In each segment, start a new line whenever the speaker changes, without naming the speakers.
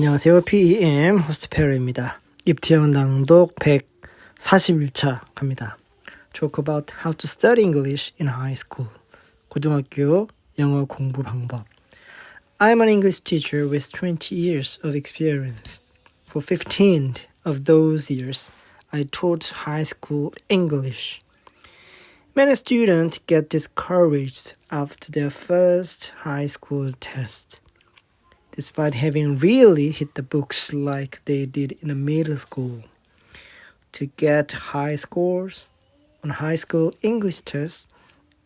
안녕하세요. PEM 호스트 페어입니다. 입트영낭독 141차 갑니다. Talk about how to study English in high school. 고등학교 영어 공부 방법. I'm an English teacher with 20 years of experience. For 15 of those years, I taught high school English. Many students get discouraged after their first high school test, despite having really hit the books like they did in a middle school. To get high scores on high school English tests,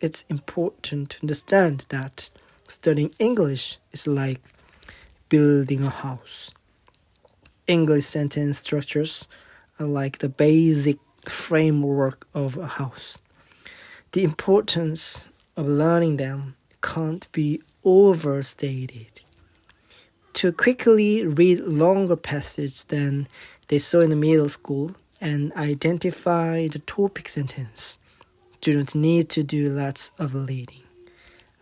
it's important to understand that studying English is like building a house. English sentence structures are like the basic framework of a house. The importance of learning them can't be overstated. To quickly read longer passages than they saw in the middle school and identify the topic sentence, students need to do lots of reading.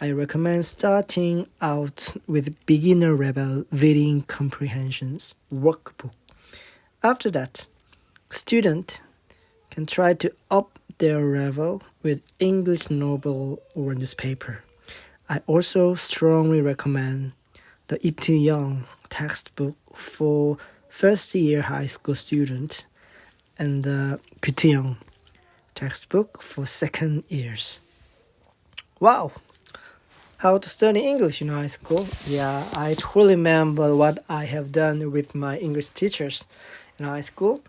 I recommend starting out with beginner level reading comprehensions workbook. After that, students can try to up their level with English novel or newspaper. I also strongly recommend the 입트영 textbook for first-year high school students and the 입트영 textbook for second years. Wow! How to study English in high school? Yeah, I totally remember what I have done with my English teachers in high school.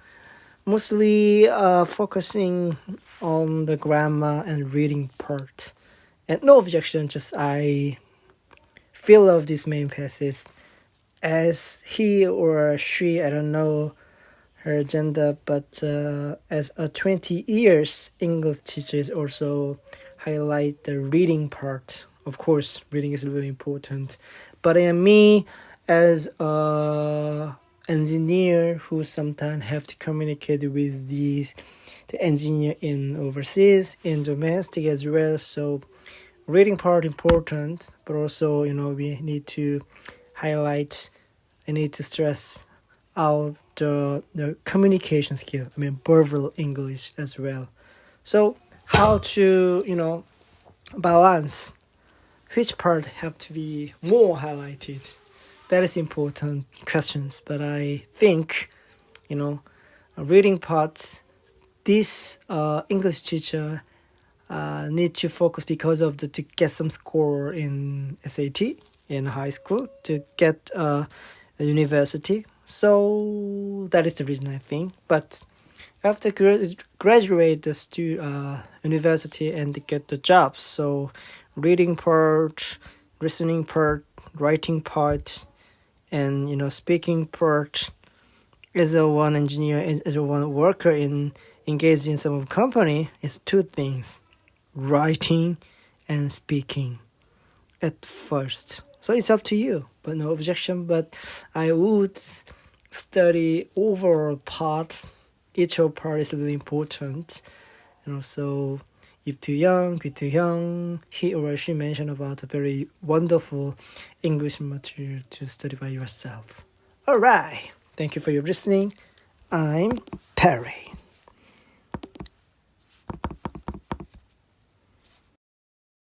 Mostly focusing on the grammar and reading part. And no objection, just I feel of this main passage as he or she, I don't know her gender, but as a 20 years English teacher is also highlight the reading part. Of course, reading is really important. But me as a engineer who sometimes have to communicate with the engineer in overseas, in domestic as well. So reading part important, but also, we need to highlight, I need to stress out the communication skill. Verbal English as well. So how to, balance which part have to be more highlighted? That is important questions. But I think, a reading part, this English teacher need to focus because of to get some score in SAT in high school to get a university. So that is the reason I think. But after graduate the university and get the job, so reading part, listening part, writing part, and speaking part, as a one engineer, as a one worker engaged in some company, is two things: writing and speaking at first. So it's up to you, but no objection. But I would study overall part. Each of part is really important. And also, if too young, he or she mentioned about a very wonderful English material to study by yourself. All right. Thank you for your listening. I'm Perry.